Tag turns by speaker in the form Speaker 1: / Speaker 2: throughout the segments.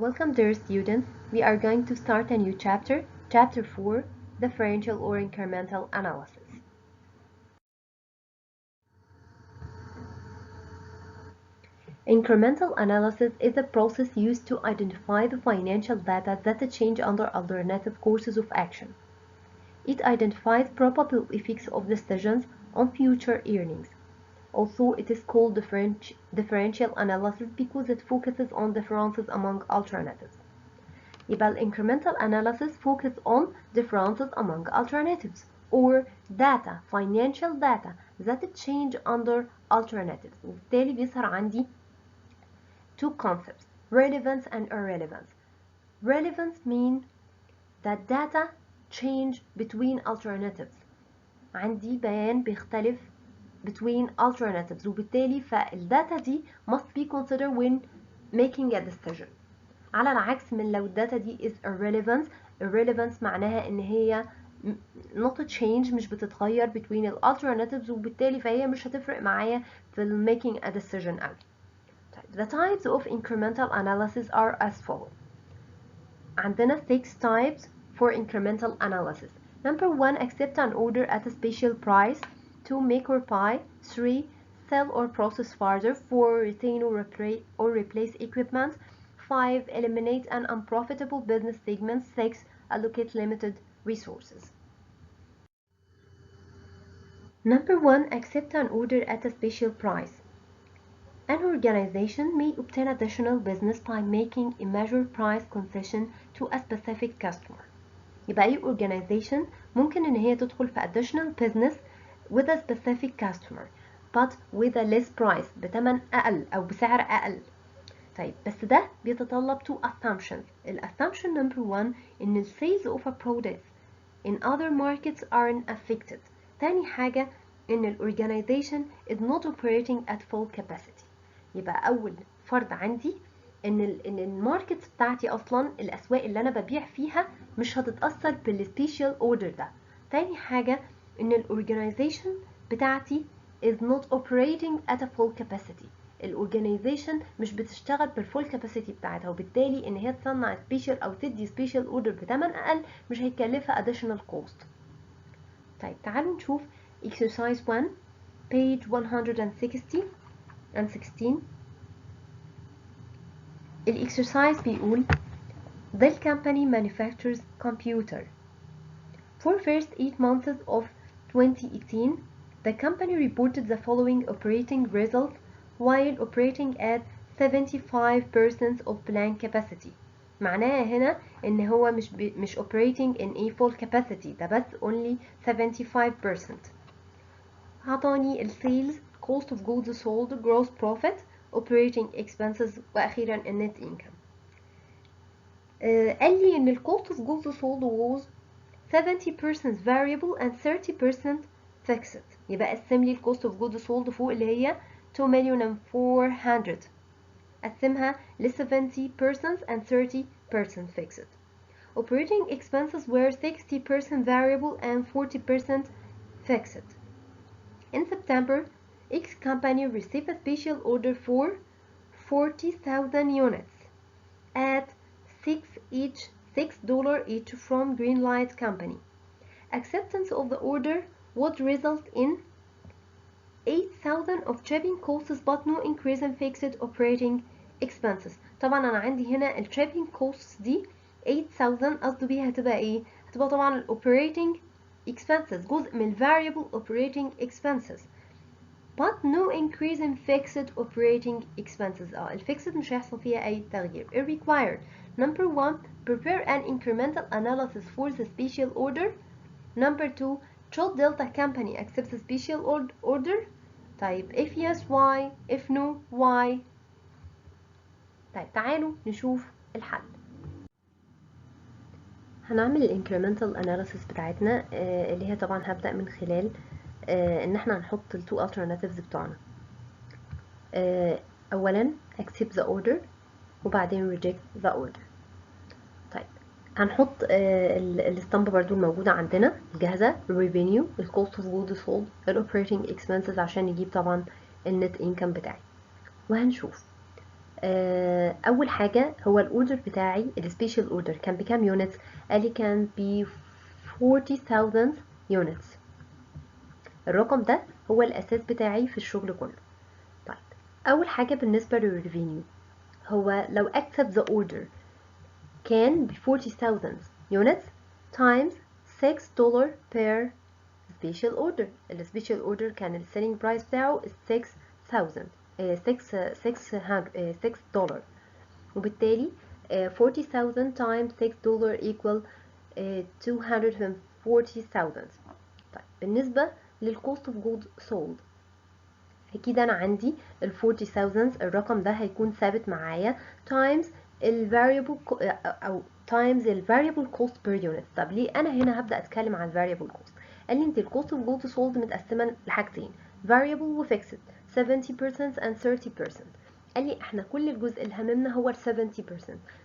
Speaker 1: Welcome dear students, we are going to start a new chapter, chapter 4, differential or incremental analysis. Incremental analysis is a process used to identify the financial data that change under alternative courses of action. It identifies probable effects of decisions on future earnings. Also, it is called differential analysis because it focuses on differences among alternatives. يبقى incremental analysis focus on differences among alternatives or data, financial data that change under alternatives. وبالتالي بيظهر عندي two concepts, relevance and irrelevance. Relevance mean that data change between alternatives. عندي بيان بيختلف between alternatives وبالتالي فالداتا دي must be considered when making a decision. على العكس من لو الداتا دي is irrelevance معناها ان هي not a change مش بتتغير between ال alternatives وبالتالي فهي مش هتفرق معايا في making a decision أوي. The types of incremental analysis are as follows. عندنا 6 types for incremental analysis. Number 1, accept an order at a special price. 2, make or buy. 3, sell or process further. 4, retain or replace equipment. 5, eliminate an unprofitable business segment. 6, allocate limited resources. Number 1, accept an order at a special price. An organization may obtain additional business by making a measured price concession to a specific customer. يبقى أي organization ممكن إن هي تدخل في additional business with a specific customer but with a less price بتمن أقل أو بسعر أقل. طيب بس ده بيتطلب two assumptions. الassumption number 1 إن ال sales of a product in other markets aren't affected. تاني حاجة إن ال organization is not operating at full capacity. يبقى أول فرض عندي إن الماركت بتاعتي أصلا الأسواق اللي أنا ببيع فيها مش هتتأثر بالسبيشال أوردر ده. تاني حاجة إن الأورجانيزيشن بتاعتي is not operating at a full capacity. الأورجانيزيشن مش بتشتغل بالفول كاباسيتي بتاعتها وبالتالي إن هي تصنع سبيشال أو تدي سبيشال أوردر بتمن أقل مش هيكلفها additional cost. طيب تعالوا نشوف exercise 1 page 160 and 16. الإكسرسايز بيقول This company manufactures computer. For first 8 months of 2018, the company reported the following operating results while operating at 75% of planned capacity. معناها هنا إن هو مش operating in a full capacity ده بس only 75%. عطاني ال sales, cost of goods sold, gross profit, operating expenses وأخيرا النت income. قال لي إن ال cost of goods sold was 70% variable and 30% fixed. يبقى قسم لي ال cost of goods sold فوق اللي هي 2,400,000 قسمها ل 70% and 30% fixed. Operating expenses were 60% variable and 40% fixed. In September, X company received a special order for 40,000 units at $6 each from Greenlight Company. Acceptance of the order would result in 8,000 of shipping costs but no increase in fixed operating expenses. طبعا أنا عندي هنا ال shipping costs دي 8,000 قصده بيها هتبقى إيه؟ هتبقى طبعا ال operating expenses جزء من variable operating expenses but no increase in fixed operating expenses. الفixed مش هيحصل فيها أي تغيير. It required number 1 prepare an incremental analysis for the special order. Number 2 should Delta company accept the special order. طيب if yes why, if no why. طيب تعالوا نشوف الحل. هنعمل الانكريمنتال اناليسيس بتاعتنا اللي هي طبعا هبدأ من خلال ان احنا هنحط ال two alternatives بتوعنا. اولا accept the order وبعدين reject the order. طيب هنحط الاسطمبة برضو الموجودة عندنا الجاهزة revenue, ال cost of goods sold, ال operating expenses عشان نجيب طبعا النت income بتاعي وهنشوف اول حاجه هو الاوردر بتاعي السبيشال اوردر كان بكام يونتس؟ قال لي كان ب 40,000 يونتس. الرقم ده هو الاساس بتاعي في الشغل كله. طيب اول حاجه بالنسبه للريفينيو، هو لو accept the order كان ب 40,000 units times $6 per special order. السبيشال اوردر كان السيلينج برايس بتاعه 6,000 $6 وبالتالي 40,000 times $6 equal 240,000. طيب بالنسبة للcost of goods sold، أكيد أنا عندي ال 40,000 الرقم ده هيكون ثابت معايا times ال variable أو times ال variable cost per unit. طب ليه أنا هنا هبدأ أتكلم عن variable cost؟ قال لي أنت ال cost of goods sold متقسمة لحاجتين variable و fixed 70% and 30%. قال لي احنا كل الجزء اللي هممنا هو ال 70%.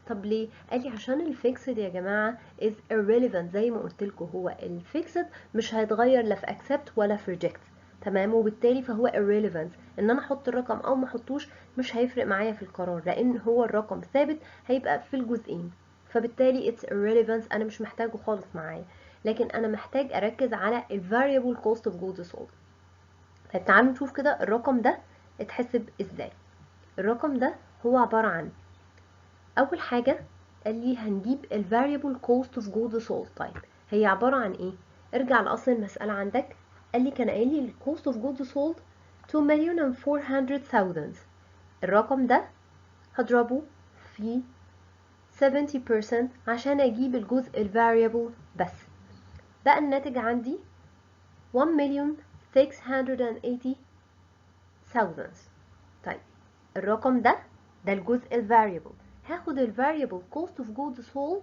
Speaker 1: طب ليه؟ قال لي عشان الفيكسد يا جماعه is irrelevant، زي ما قلت لكم هو الفيكسد مش هيتغير لا في accept ولا في reject، تمام؟ وبالتالي فهو irrelevant ان انا احط الرقم او ما احطوش مش هيفرق معايا في القرار، لان هو الرقم ثابت هيبقى في الجزئين، فبالتالي it's irrelevant انا مش محتاجه خالص معايا. لكن انا محتاج اركز على ال variable cost of goods sold. طيب تعالوا نشوف كده الرقم ده اتحسب ازاي. الرقم ده هو عبارة عن أول حاجة قال لي هنجيب ال variable cost of goods sold. طيب هي عبارة عن إيه؟ ارجع لأصل المسألة عندك. قال لي كان قايل لي ال cost of goods sold 2,400,000. الرقم ده هضربه في 70% عشان أجيب الجزء ال variable بس. بقى الناتج عندي 1,680,000. طيب الرقم ده الجزء ال variable. هاخد ال variable cost of goods sold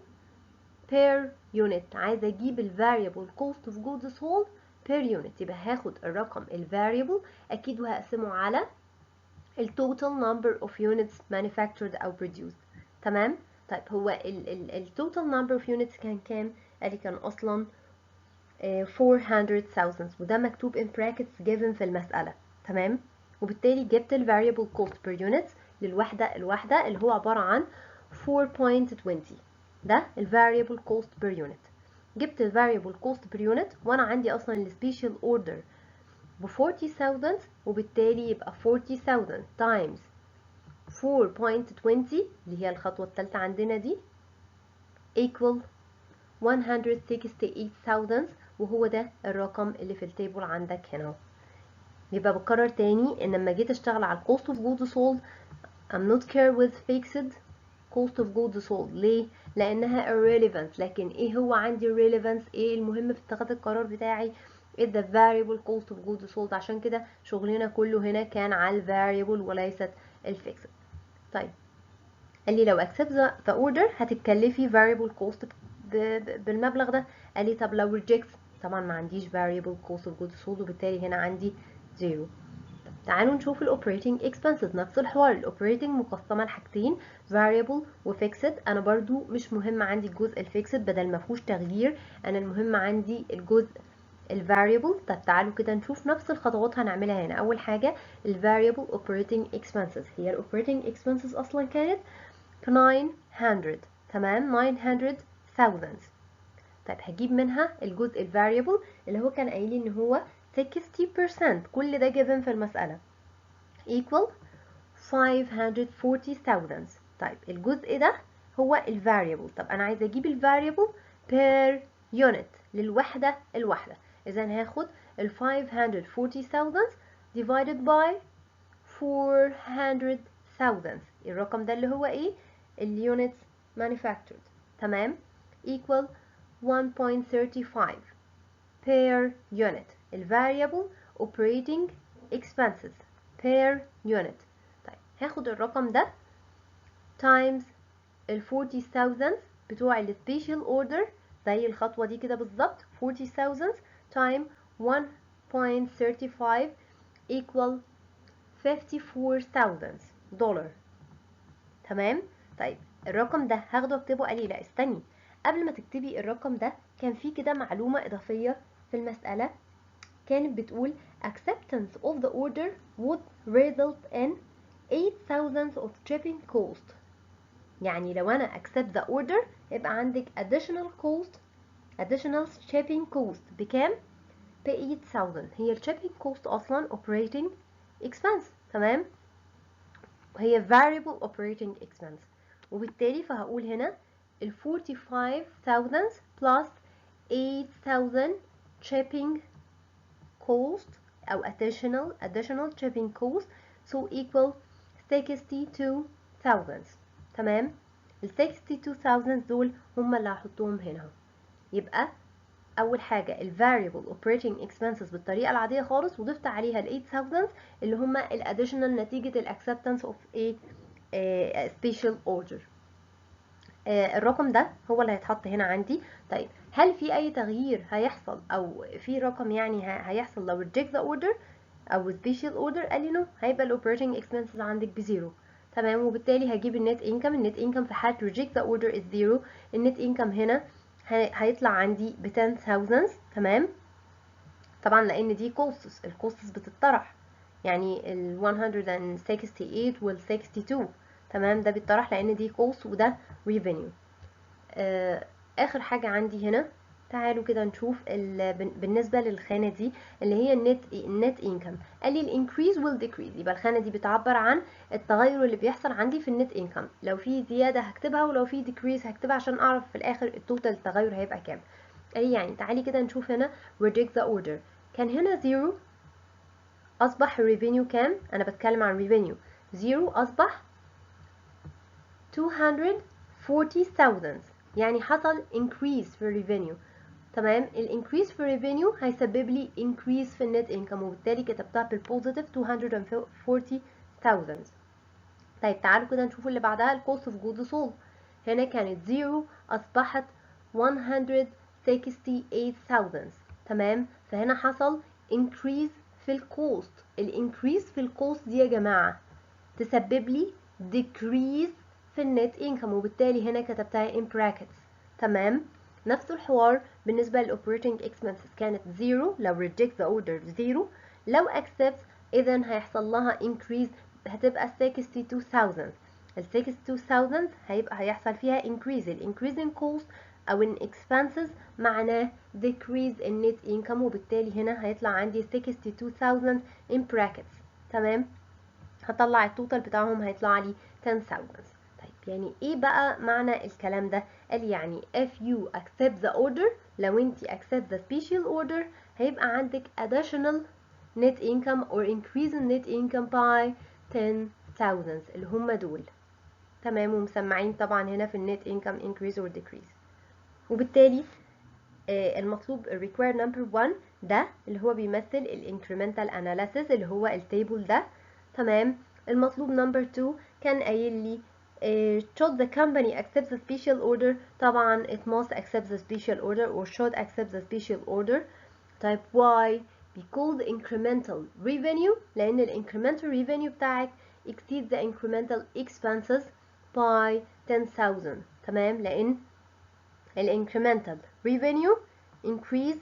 Speaker 1: per unit. عايزة اجيب ال variable cost of goods sold per unit، يبقى هاخد الرقم ال variable اكيد وهقسمه على ال total number of units manufactured او produced. تمام؟ طيب هو ال total number of units كان كام؟ قال لي كان اصلا 400,000 وده مكتوب in brackets given في المسألة. تمام؟ وبالتالي جبت ال variable cost per unit للوحدة الواحدة اللي هو عبارة عن 4.20. ده ال variable cost per unit. جبت ال variable cost per unit وانا عندي اصلا ال special order ب 40,000 وبالتالي يبقى 40,000 times 4.20 اللي هي الخطوة الثالثة عندنا دي equal 168,000 وهو ده الرقم اللي في التيبل عندك هنا. يبقى بكرر تاني ان لما جيت اشتغل على cost of goods sold I'm not care with fixed cost of goods sold. ليه؟ لانها irrelevant. لكن ايه هو عندي relevance؟ ايه المهم في اتخاذ القرار بتاعي؟ is the variable cost of goods sold. عشان كده شغلنا كله هنا كان على variable وليست الفيكسد. طيب قال لي لو accept the order هتتكلفي variable cost بالمبلغ ده. قال لي طب لو reject، طبعا ما عنديش variable cost of goods sold وبالتالي هنا عندي 0. تعالوا نشوف ال operating expenses. نفس الحوار، ال operating مقسمة لحاجتين variable و fixed. انا برضو مش مهم عندي الجزء ال fixed بدل ما فيهوش تغيير، انا المهم عندي الجزء ال variable. طب تعالوا كده نشوف نفس الخطوات هنعملها هنا. اول حاجة ال variable operating expenses، هي ال operating expenses اصلا كانت 900. تمام؟ 900,000. طيب هجيب منها الجزء ال variable اللي هو كان قايل لي ان هو 60%. كل ده given في المسألة equal 540,000. طيب الجزء ده هو ال variable. طب انا عايزه اجيب ال variable per unit للوحده الواحده. اذا هاخد ال 540,000 divided by 400,000. الرقم ده اللي هو ايه؟ ال units manufactured. تمام؟ equal 1.35 per unit. ال variable operating expenses per unit. طيب هاخد الرقم ده times ال 40,000 بتوع ال special order زي الخطوة دي كده بالظبط. 40,000 time 1.35 equal $54,000. تمام؟ طيب الرقم ده هاخده اكتبه. قال لي لا استني، قبل ما تكتبي الرقم ده كان في كده معلومة إضافية في المسألة كانت بتقول acceptance of the order would result in 8,000 of shipping cost. يعني لو أنا accept the order يبقى عندك additional shipping cost بكام؟ ب 8,000. هي ال shipping cost أصلا operating expense، تمام؟ هي variable operating expense، وبالتالي فهقول هنا ال 45,000 plus 8,000 shipping cost أو additional shipping cost so equal 62,000. تمام؟ ال 62,000 دول هم اللي هحطهم هنا. يبقى أول حاجة ال variable operating expenses بالطريقة العادية خالص، وضفت عليها ال 8,000 اللي هم ال additional نتيجة ال acceptance of a special order. الرقم ده هو اللي هيتحط هنا عندي. طيب هل في أي تغيير هيحصل أو في رقم يعني هيحصل لو reject the order أو special order؟ قال لي no، هيبقى ال operating expenses عندك بزيرو. تمام، وبالتالي هجيب النت انكم. النت انكم في حالة reject the order is zero. النت انكم هنا هيطلع عندي ب 10,000. تمام، طبعا لان دي costs، الكوستس بتطرح، يعني ال 168 وال 62 تمام، ده بيطرح لان دي cost وده revenue. اخر حاجة عندي هنا، تعالوا كده نشوف بالنسبة للخانة دي اللي هي النت انكم. قال لي الانكريز والديكريز، يبقى الخانة دي بتعبر عن التغير اللي بيحصل عندي في النت انكم. لو في زيادة هكتبها، ولو في ديكريز هكتبها عشان اعرف في الاخر التوتال التغير هيبقى كام. قال لي يعني تعالي كده نشوف هنا reject the order. كان هنا 0 اصبح revenue كام؟ انا بتكلم عن revenue. 0 اصبح 240,000، يعني حصل increase في revenue. تمام، الانكريز في revenue هيسبب لي increase في النت income، وبالتالي كتبتها بالبوزيتيف 240,000. طيب تعالوا كده نشوف اللي بعدها الكوست اوف جود سولد. هنا كانت 0 اصبحت 168,000. تمام، فهنا حصل increase في الكوست. الانكريز في الكوست دي يا جماعه تسبب لي decrease في النت انكم، وبالتالي هنا كتبتها in brackets. تمام، نفس الحوار بالنسبة للoperating expenses، كانت 0 لو reject the order 0، لو accept إذن هيحصل لها increase، هتبقى 62,000. ال 62,000 هيحصل فيها increase. ال increase in cost أو in expenses معناه decrease in net income، وبالتالي هنا هيطلع عندي 62,000 in brackets. تمام، هطلع التوتال بتاعهم هيطلع لي 10,000. طيب يعني ايه بقى معنى الكلام ده؟ قال يعني if you accept the order، لو انت accept the special order هيبقى عندك additional net income or increase in net income by 10,000 اللي هم دول. تمام، ومسمعين طبعا هنا في النت income increase or decrease. وبالتالي المطلوب required number 1 ده اللي هو بيمثل incremental analysis اللي هو التيبل ده. تمام، المطلوب number 2 كان قايل لي should the company accept the special order؟ طبعا it must accept the special order or should accept the special order. طيب why؟ because incremental revenue، لأن incremental revenue بتاعك exceeds the incremental expenses by 10,000. تمام، لأن incremental revenue increase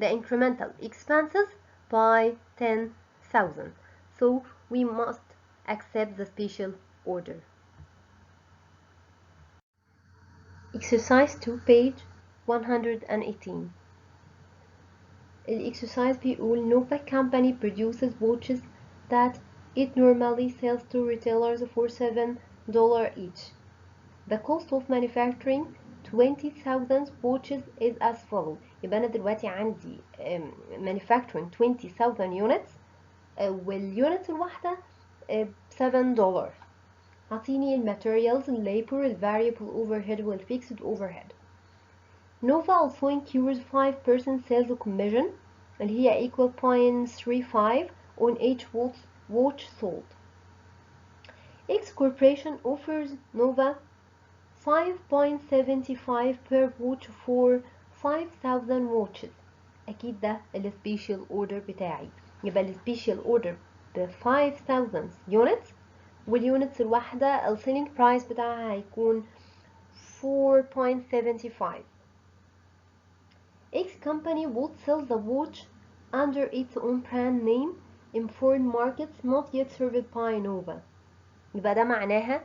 Speaker 1: the incremental expenses by 10,000. So we must accept the special order. Exercise 2 page 118. الexercise بيقول Nova company produces watches that it normally sells to retailers for $7 each. The cost of manufacturing 20,000 watches is as follows. يبقى أنا دلوقتي عندي manufacturing 20,000 units، والunit الواحدة $7. عطيني الماتيريالز، الليبر، الفاريبل overhead والفيكسد overhead. Nova also incurs 5% sales commission اللي هي equal 0.35 on each watch sold. X Corporation offers Nova 5.75 per watch for 5,000 watches. أكيد ده السبيشال اوردر بتاعي. يبقى السبيشال اوردر ب 5,000 units، واليونتس الواحدة السيلينج برايس بتاعها هيكون 4.75. X company would sell the watch under its own brand name in foreign markets not yet served by Nova. يبقى ده معناها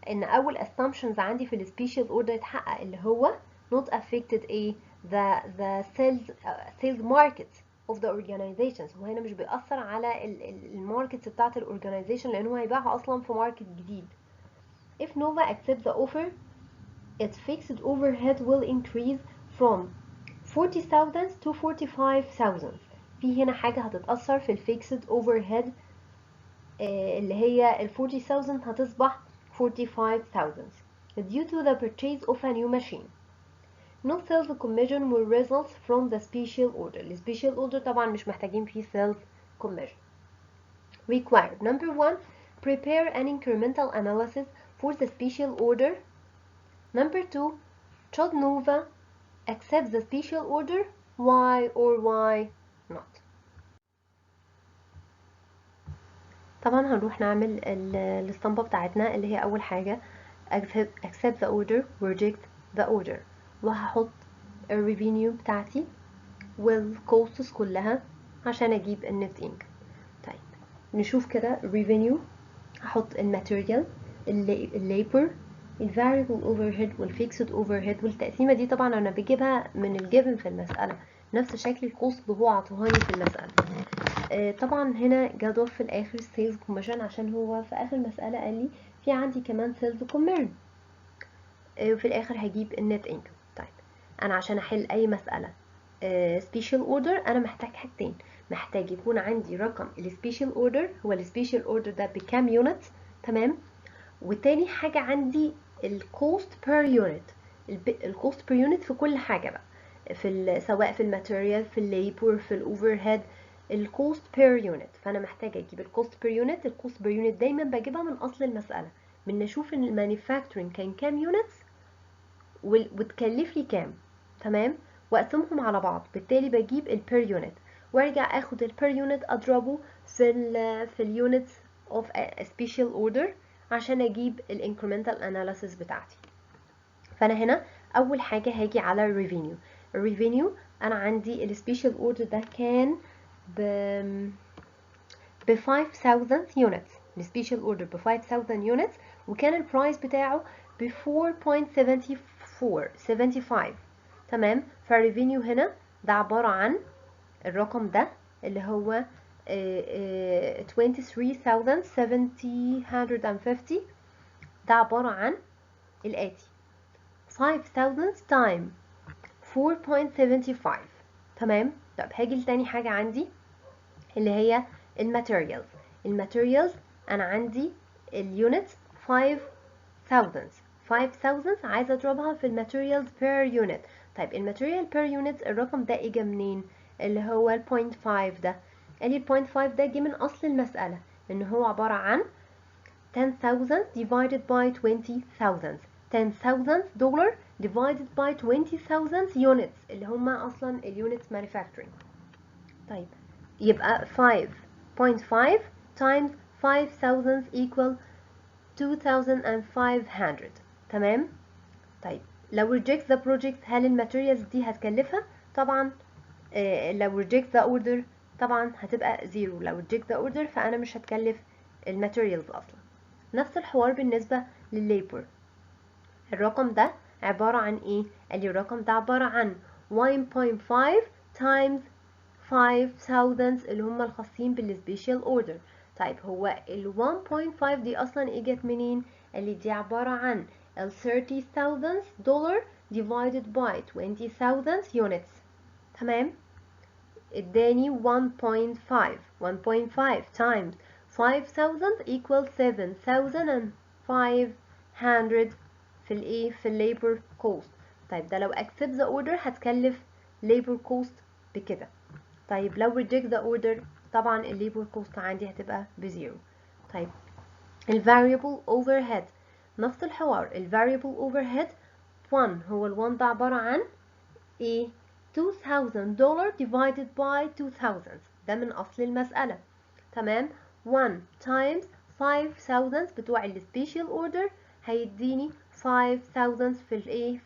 Speaker 1: ان اول assumptions عندي في السبيشال اوردر اتحقق، اللي هو not affected the sales markets of the organizations. هو هنا مش بيأثر على الماركتس بتاعت الاورجانيزيشن، لان هو هيبيعها اصلا في ماركت جديد. If Nova accepts the offer, its fixed overhead will increase from 40,000 to 45,000. في هنا حاجة هتتأثر في الفيكسد overhead، اللي هي ال 40,000 هتصبح 45,000 due to the purchase of a new machine. No sales commission will result from the special order. ال special order طبعا مش محتاجين فيه sales commission. Required. Number 1, prepare an incremental analysis for the special order. Number 2, should Nova accept the special order? Why or why not? طبعا هنروح نعمل الاسطمبة بتاعتنا اللي هي أول حاجة accept the order, reject the order، وهحط الريفينيو بتاعتي والكوستس كلها عشان أجيب النت إنكم. طيب نشوف كده الريفينيو، هحط الماتيريال، الليبر، الفاريبل اوفرهيد والفيكسد اوفرهيد، والتقسيمة دي طبعا أنا بجيبها من الجيفن في المسألة، نفس شكل الكوست اللي هو عطوهاني في المسألة. طبعا هنا جدول في الاخر سيلز كوميشن، عشان هو في اخر مسألة قال لي في عندي كمان سيلز كوميشن، وفي الاخر هجيب النت انكم. طيب انا عشان احل اي مسألة سبيشال اوردر انا محتاج حاجتين، محتاج يكون عندي رقم السبيشال اوردر، هو السبيشال اوردر ده بكام يونت، تمام، وتاني حاجة عندي الكوست بير يونت، الكوست بير يونت في كل حاجة بقى، سواء في الماتيريال، في الليبر، في الاوفرهيد، الكوست بير يونت. فانا محتاجه اجيب الكوست بير يونت. الكوست بير يونت دايما بجيبها من اصل المساله، من نشوف ان المانيفاكتورنج كان كام يونتس وتكلف لي كام، تمام، واقسمهم على بعض، بالتالي بجيب البير يونت، وارجع اخد البير يونت اضربه في اليونتس اوف سبيشال اوردر عشان اجيب الانكريمنتال اناليسيس بتاعتي. فانا هنا اول حاجه هاجي على الريفينيو. الريفينيو انا عندي السبيشال اوردر ده كان ب 5000 يونتس، السبيشال اوردر ب 5000 يونتس، وكان البرايس بتاعه ب 4.75، تمام. فالريفينيو هنا ده عبارة عن الرقم ده اللي هو 23,750، ده عبارة عن الآتي 5000 times 4.75، تمام. طب هاجي لتاني حاجة عندي اللي هي الماتيريالز. الماتيريالز انا عندي اليونت 5000 عايزه اضربها في الماتيريالز بير يونت. طيب الماتيريال بير يونت الرقم ده اجى منين؟ اللي هو ال 0.5 ده، قال لي ال 0.5 ده جه من اصل المساله، ان هو عباره عن 10,000 divided by 20,000، $10,000 divided by 20,000 units اللي هما اصلا اليونتس مانيفاكتورينج. طيب يبقى 5.5 times 5,000 equal 2,500، تمام. طيب لو reject the project هل الماتيريالز دي هتكلفها؟ طبعا لو reject the order طبعا هتبقى زيرو. لو reject the order فأنا مش هتكلف الماتيريالز أصلا. نفس الحوار بالنسبة للليبر، الرقم ده عبارة عن ايه؟ قال لي الرقم ده عبارة عن 1.5 times 5,000 اللي هم الخاصين بالسبيشال اوردر. طيب هو ال 1.5 دي اصلا اجت منين؟ اللي دي عبارة عن ال $30,000 divided by 20,000 units، تمام. اداني 1.5 times 5,000 equals 7,500 في الايه، في الليبر كوست. طيب ده لو accept the order هتكلف labor cost بكده. طيب لو reject the order طبعا الليبر كوست عندي هتبقى بزيرو. طيب الفاريبل overhead نفس الحوار، الفاريبل overhead 1 هو ال1 ده عبارة عن ايه؟ $2,000 divided by 2,000، ده من اصل المسألة، تمام. 1 times 5,000 بتوع السبيشال اوردر هيديني 5,000 في الايه،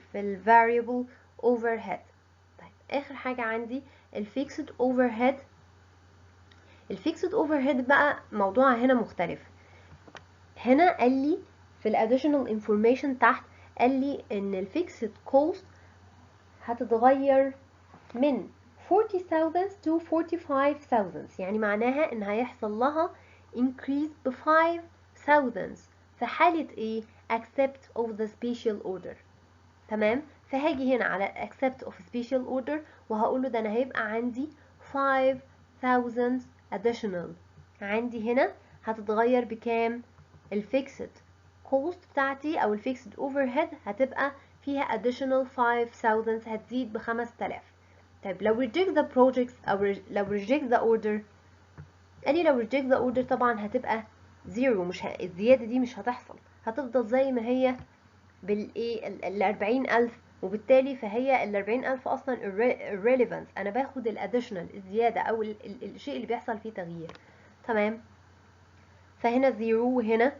Speaker 1: في الفاريبل overhead. طيب اخر حاجة عندي الفيكسد overhead. الفيكسد overhead بقى موضوعها هنا مختلف. هنا قال لي في ال additional information تحت قال لي ان ال fixed cost هتتغير من 40,000 to 45,000، يعني معناها ان هيحصل لها increase ب 5,000 في حالة ايه؟ accept of the special order. تمام؟ فهاجي هنا على accept of special order وهقوله ده انا هيبقى عندي 5,000 additional. عندي هنا هتتغير بكام؟ الفيكسد cost بتاعتي او الفيكسد overhead هتبقى فيها additional 5,000، هتزيد ب5,000. طيب لو reject the projects او لو reject the order، قال لي لو reject the order طبعا هتبقى زيرو، مش الزيادة دي مش هتحصل، هتفضل زي ما هي بالايه ال40,000، وبالتالي فهي ال40,000 اصلا irrelevant، انا باخد الاديشنال الزيادة او الشيء اللي بيحصل فيه تغيير. تمام؟ فهنا زيرو وهنا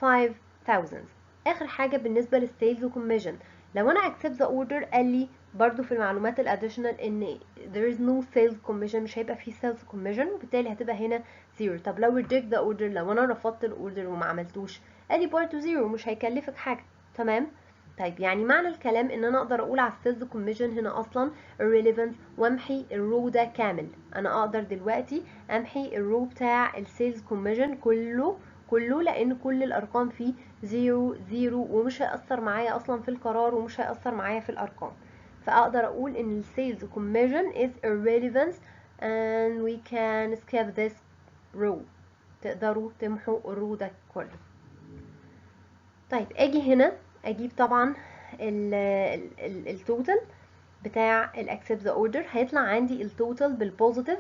Speaker 1: 5,000. اخر حاجة بالنسبة للسيلز وكوميشن، لو انا accept the order قال لي برضو في المعلومات الاديشنال ان there is no sales commission، مش هيبقى فيه sales commission، وبالتالي هتبقى هنا زيرو. طب لو reject the order، لو انا رفضت الاوردر وما عملتوش، قال لي برضو زيرو، مش هيكلفك حاجة. تمام؟ طيب يعني معنى الكلام ان انا اقدر اقول على السيلز كوميشن هنا اصلا irrelevant وامحي الرو ده كامل. انا اقدر دلوقتي امحي الرو بتاع السيلز كوميشن كله لان كل الارقام فيه زيرو زيرو، ومش هيأثر معايا اصلا في القرار، ومش هيأثر معايا في الارقام. فاقدر اقول ان السيلز كوميشن is irrelevant and we can skip this row. تقدروا تمحوا الرو ده كله. طيب اجي هنا اجيب طبعا التوتال بتاع الاكسبت ذا اوردر، هيطلع عندي التوتال بالبوزيتيف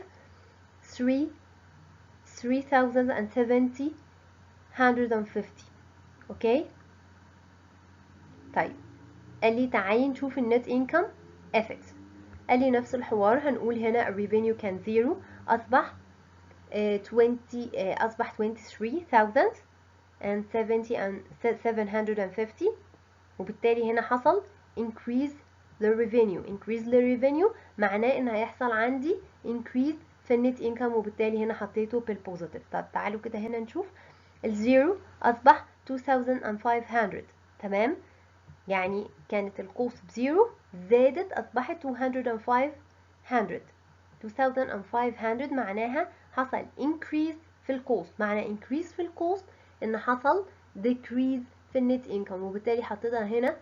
Speaker 1: 3070 150. اوكي. طيب قال لي تعالي نشوف النت انكم افكتس. قال لي نفس الحوار، هنقول هنا الريفينيو كان زيرو، اصبح 23,750، وبالتالي هنا حصل increase the revenue معناه ان هيحصل عندي increase في النت انكم، وبالتالي هنا حطيته بالبوزيتيف. طب تعالوا كده هنا نشوف الزيرو اصبح 2,500. تمام؟ يعني كانت الكوست بزيرو، زادت اصبحت 2,500 معناها حصل increase في الكوست. معنى increase في الكوست ان حصل decrease في النت انكم، وبالتالي حطيتها هنا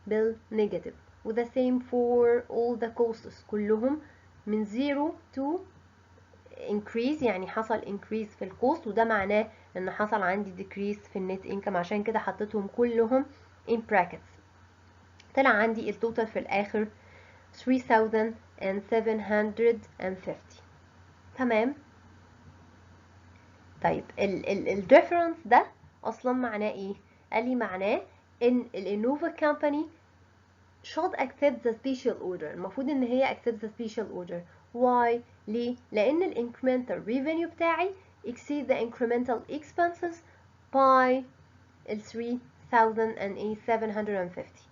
Speaker 1: بالنيجاتيف. و the same for all the costs، كلهم من zero to increase، يعني حصل increase في الكوست، وده معناه ان حصل عندي decrease في النت انكم، عشان كده حطيتهم كلهم in brackets. طلع عندي التوتال في الاخر 3,750. تمام؟ طيب ال difference ده اصلا معناه ايه؟ قال لي معناه ان الانوفا كامباني should accept the special order، المفروض ان هي accept the special order. why؟ ليه؟ لان ال incremental revenue بتاعي exceed the incremental expenses by ال 3,750.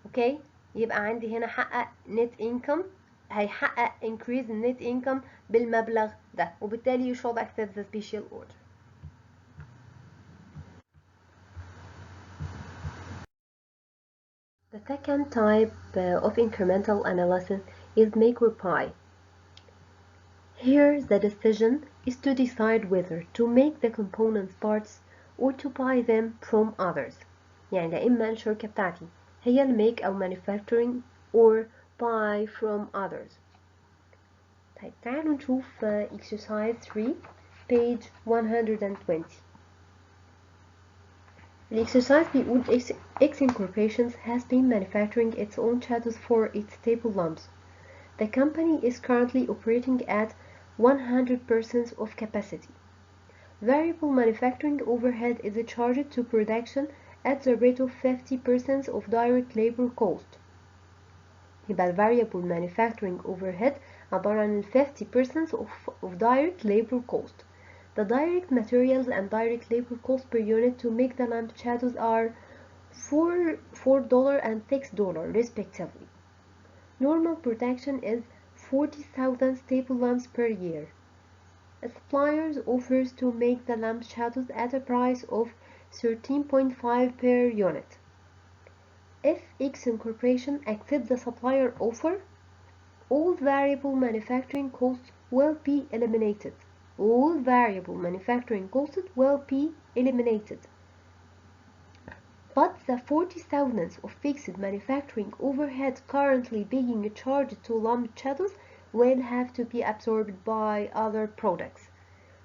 Speaker 1: اوكي؟ يبقى عندي هنا حقق net income، هيحقق increase in net income بالمبلغ ده، وبالتالي you should accept the special order. The second type of incremental analysis is make or buy. Here the decision is to decide whether to make the component parts or to buy them from others. يعني لا إما الشركة بتاعتي هي اللي make أو manufacturing or buy from others. طيب تعالوا نشوف exercise 3 page 120. الexercise بيقول X Incorporation has been manufacturing its own shadows for its table lamps. The company is currently operating at 100% of capacity. Variable manufacturing overhead is charged to production at the rate of 50% of direct labor cost. يبقى variable manufacturing overhead عبارة عن 50% of direct labor cost. The direct materials and direct labor cost per unit to make the lamp shadows are $4 and $6 respectively. Normal production is 40,000 table lamps per year. A supplier offers to make the lamp shadows at a price of 13.5 per unit. If X Incorporation accepts the supplier offer, all variable manufacturing costs will be eliminated. All variable manufacturing costs will be eliminated. But the 40,000 of fixed manufacturing overhead currently being charged to LMCHADOs will have to be absorbed by other products.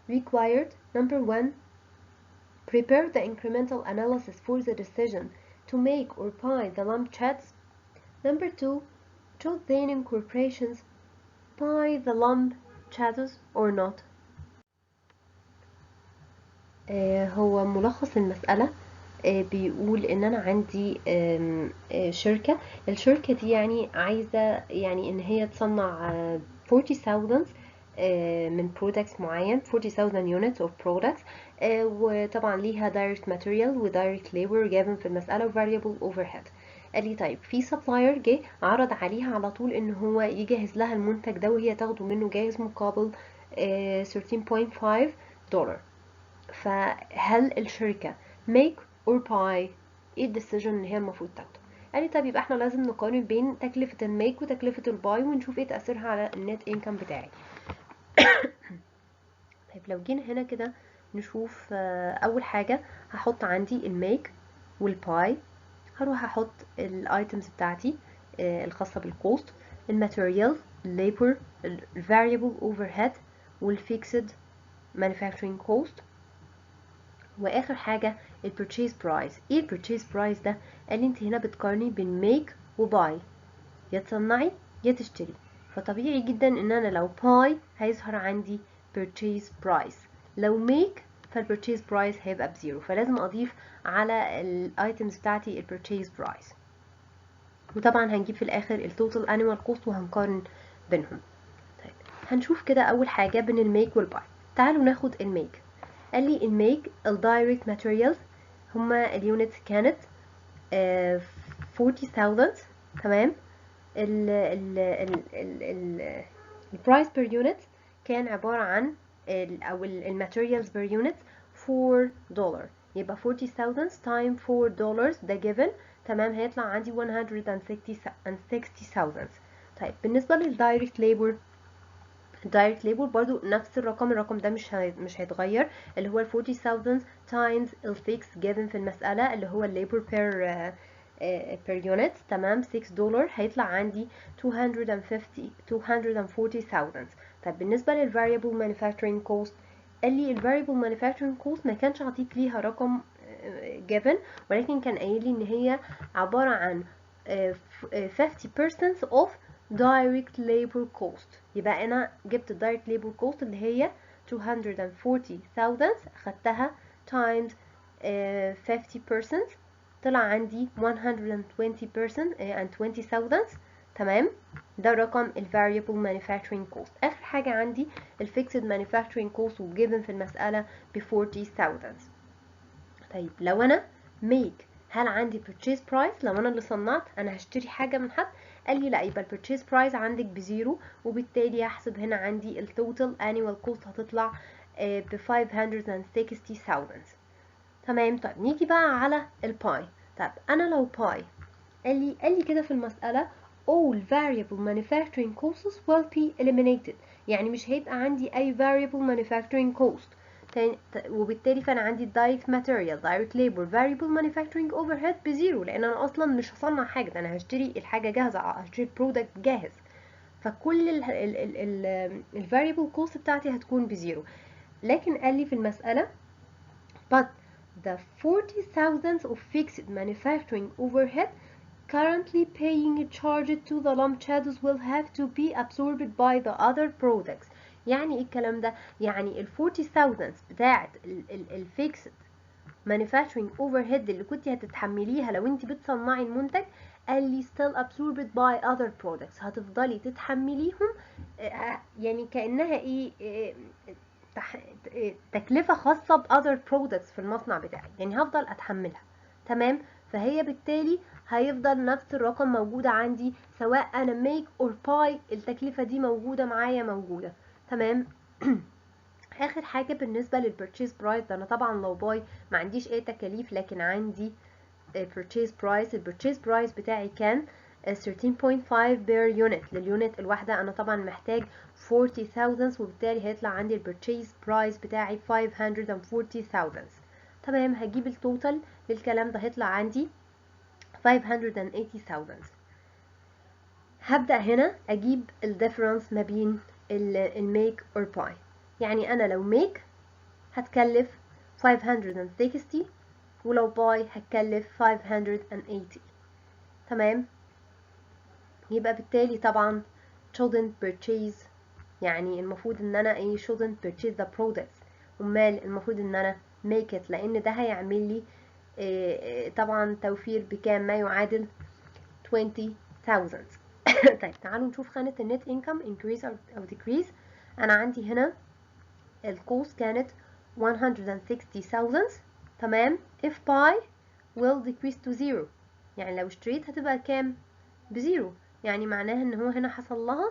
Speaker 1: Required, number 1, prepare the incremental analysis for the decision to make or buy the LMCHADs. Number 2, should then incorporations buy the LMCHADs or not. هو ملخص المسألة بيقول ان انا عندي شركة. الشركة دي يعني عايزة يعني ان هي تصنع 40,000 من products معين، 40,000 units of products، وطبعا ليها direct material و direct labor given في المسألة و variable overhead. قال لي طيب في supplier جه عرض عليها على طول ان هو يجهز لها المنتج ده وهي تاخده منه جاهز مقابل $13.5. فهل الشركة make or buy؟ ايه الديسيجن اللي هي المفروض تاخده؟ قال لي طب يبقى احنا لازم نقارن بين تكلفة الميك وتكلفة الباي ونشوف ايه تأثيرها على النت انكم بتاعي. طيب لو جينا هنا كده نشوف، اول حاجة هحط عندي الميك والباي، هروح احط الايتمز بتاعتي الخاصة بالكوست، الماتيريال، الليبر، الفاريبل اوفرهيد، والفيكسد مانيفاكتشرنج كوست، واخر حاجه البرتشيز برايس. ايه البرتشيز برايس ده؟ قال لي انت هنا بتقارني بين ميك وباي، يا تصنعي يا تشتري. فطبيعي جدا ان انا لو باي هيظهر عندي purchase price، لو ميك فالبرتشيز برايس هيبقى بزيرو، فلازم اضيف على الايتمز بتاعتي البرتشيز برايس. وطبعا هنجيب في الاخر التوتال انيوال كوست وهنقارن بينهم. طيب هنشوف كده اول حاجه بين الميك والباي. تعالوا ناخد الميك. قال لي الميك الدايركت ماتيريالز هما اليونتس كانت 40,000، تمام. البرايس بير يونت كان عبارة عن او الماتيريالز بير يونت $4، يبقى 40,000 تايم $4 ده given، تمام، هيطلع عندي 160,000. طيب بالنسبة للدايركت ليبر، الدايركت ليبر برضو نفس الرقم ده مش هيتغير، اللي هو 40,000 times الفيكس given في المسألة اللي هو الليبر per unit، تمام، $6، هيطلع عندي 240,000. طب بالنسبة للفاريبل مانيفاكتشرنج كوست، قال لي الفاريبل مانيفاكتشرنج كوست ما كانش عطيت ليها رقم given، ولكن كان قايل لي ان هي عبارة عن 50% of direct labor cost. يبقى انا جبت الدايركت labor cost اللي هي 240,000 خدتها times 50%، طلع عندي 120% and 20,000، تمام. ده رقم ال variable manufacturing cost. اخر حاجة عندي ال fixed manufacturing cost وجيفن في المسألة ب 40,000. طيب لو انا make، هل عندي purchase price؟ لو انا اللي صنعت، انا هشتري حاجة من حد، قال لي لا، يبقى purchase price عندك بزيرو، وبالتالي هحسب هنا عندي ال total annual cost هتطلع ب 560,000. تمام. طيب نيجي بقى على الباي. طيب انا لو باي، قال لي كده في المسألة all variable manufacturing costs will be eliminated، يعني مش هيبقى عندي اي variable manufacturing cost، وبالتالي فانا عندي direct material، direct labor، variable manufacturing overhead بزيرو، لان انا اصلا مش هصنع حاجة، ده انا هشتري الحاجة جاهزة، هشتري البرودكت جاهز، فكل ال variable cost بتاعتي هتكون بزيرو. لكن قال لي في المسألة but the 40,000 of fixed manufacturing overhead currently paying charged to the LMCHADs will have to be absorbed by the other products. يعني ايه الكلام ده؟ يعني ال 40,000 بتاعت ال fixed manufacturing overhead اللي كنت هتتحمليها لو انت بتصنعي المنتج، قال لي still absorbed by other products، هتفضلي تتحمليهم يعني كأنها ايه، تكلفة خاصة ب other products في المصنع بتاعي، يعني هفضل اتحملها، تمام. فهي بالتالي هيفضل نفس الرقم موجود عندي سواء انا make or buy، التكلفة دي موجودة معايا موجودة، تمام. اخر حاجه بالنسبه للبرتشيز برايس ده، انا طبعا لو باي ما عنديش اي تكاليف لكن عندي purchase price. البرتشيز برايس بتاعي كان 13.5 per unit، لليونت الواحده انا طبعا محتاج 40,000 وبالتالي هيطلع عندي البرتشيز برايس بتاعي 540,000. تمام، هجيب التوتال للكلام ده هيطلع عندي 580,000. هبدأ هنا أجيب الديفرنس ما بين الميك اور باي. يعني أنا لو ميك هتكلف 560 ولو باي هتكلف 580. تمام، يبقى بالتالي طبعا shouldn't purchase، يعني المفروض ان انا ايه shouldn't purchase the products، امال المفروض ان انا make it، لان ده هيعمل لي طبعا توفير بكام؟ ما يعادل 20,000. طيب تعالوا نشوف خانة النت income increase أو decrease. أنا عندي هنا الكوست كانت 160,000. تمام، if buy will decrease to 0، يعني لو اشتريت هتبقى كام؟ بزيرو، يعني معناها ان هو هنا حصل لها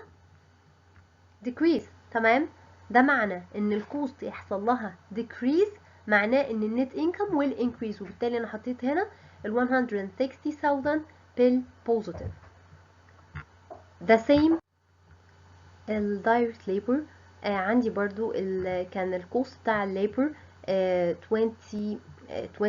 Speaker 1: decrease. تمام، ده معنى ان الكوست يحصل لها decrease، معناه ان النت income will increase، وبالتالي انا حطيت هنا ال 160,000 بالبوزيتيف. the same الدايركت ليبر. عندي برضو كان الكوست بتاع الليبر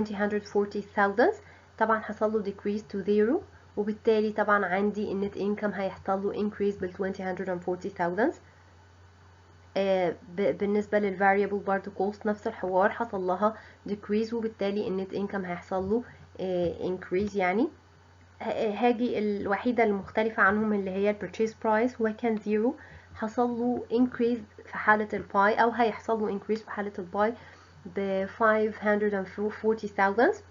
Speaker 1: 240,000، طبعا حصل له decrease to 0، وبالتالي طبعا عندي النت income هيحصل له increase بال 240,000. بالنسبة للفاريبل برضو كوست نفس الحوار، حصل لها decrease وبالتالي النت income هيحصل له increase. يعني هاجي الوحيدة المختلفة عنهم اللي هي البرتشيز برايس، هو كان 0، حصل له increase في حالة الباي، أو هيحصل له increase في حالة الباي ب 540,000،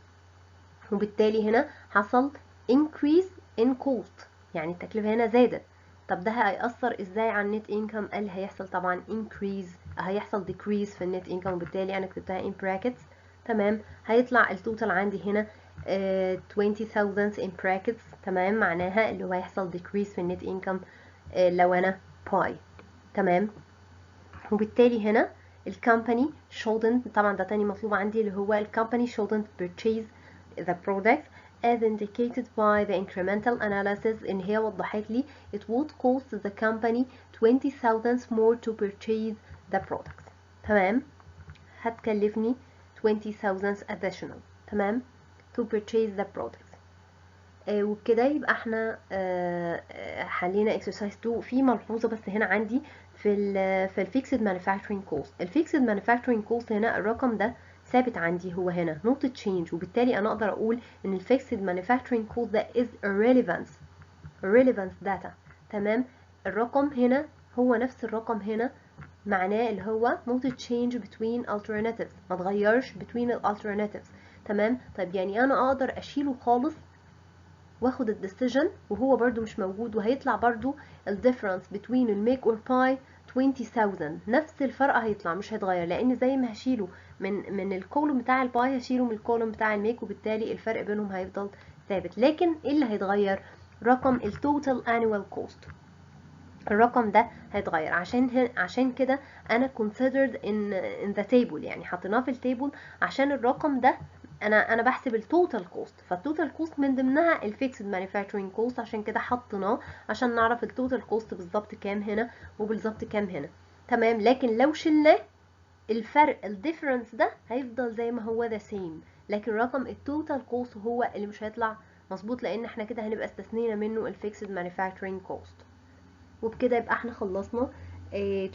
Speaker 1: وبالتالي هنا حصل increase in cost، يعني التكلفة هنا زادت. طب ده هيأثر ازاي على النت انكم؟ قال هيحصل طبعا increase، هيحصل decrease في النت انكم، وبالتالي انا كتبتها in brackets. تمام، هيطلع التوتال عندي هنا 20,000 in brackets. تمام، معناها اللي هو هيحصل decrease في النت انكم لو انا باي. تمام، وبالتالي هنا الكومباني shouldn't، طبعا ده تاني مطلوب عندي اللي هو الكومباني shouldn't purchase the product as indicated by the incremental analysis، ان هي وضحت لي it would cost the company 20,000 more to purchase the products. تمام، هتكلفني 20,000 additional. تمام، to purchase the products. وبكده يبقى احنا حلينا exercise 2. في ملحوظة بس هنا عندي في الفيكسد مانيفاكتشرنج كوست. الفيكسد مانيفاكتشرنج كوست هنا الرقم ده ثابت عندي، هو هنا نوت تشينج، وبالتالي انا اقدر اقول ان الفيكسد مانيفاكتشرنج كوست ده is irrelevant data. تمام، الرقم هنا هو نفس الرقم هنا، معناه اللي هو not change between alternatives، ما تغيرش between ال alternatives. تمام، طيب يعني انا اقدر اشيله خالص واخد الديسيجن وهو برضو مش موجود، وهيطلع برضو الديفرنس between الميك اور باي 20,000، نفس الفرق هيطلع مش هيتغير، لان زي ما هشيله من الكولوم بتاع الباي هشيله من الكولوم بتاع الميك، وبالتالي الفرق بينهم هيفضل ثابت. لكن ايه اللي هيتغير؟ رقم التوتال annual cost، الرقم ده هيتغير. عشان كده انا considered in the table، يعني حطيناه في التيبل عشان الرقم ده انا بحسب التوتال كوست، فالتوتال كوست من ضمنها الفيكسد مانيفاكتشرنج كوست، عشان كده حطيناه عشان نعرف التوتال كوست بالظبط كام هنا وبالظبط كام هنا. تمام، لكن لو شلناه الفرق الديفرنس ده هيفضل زي ما هو the same، لكن رقم التوتال كوست هو اللي مش هيطلع مظبوط، لان احنا كده هنبقى استثنينا منه الفيكسد مانيفاكتشرنج كوست. وبكده يبقى احنا خلصنا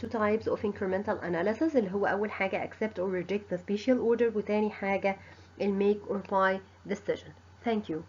Speaker 1: two types of incremental analysis، اللي هو اول حاجة accept or reject the spatial order، وتاني حاجة make or buy decision. Thank you.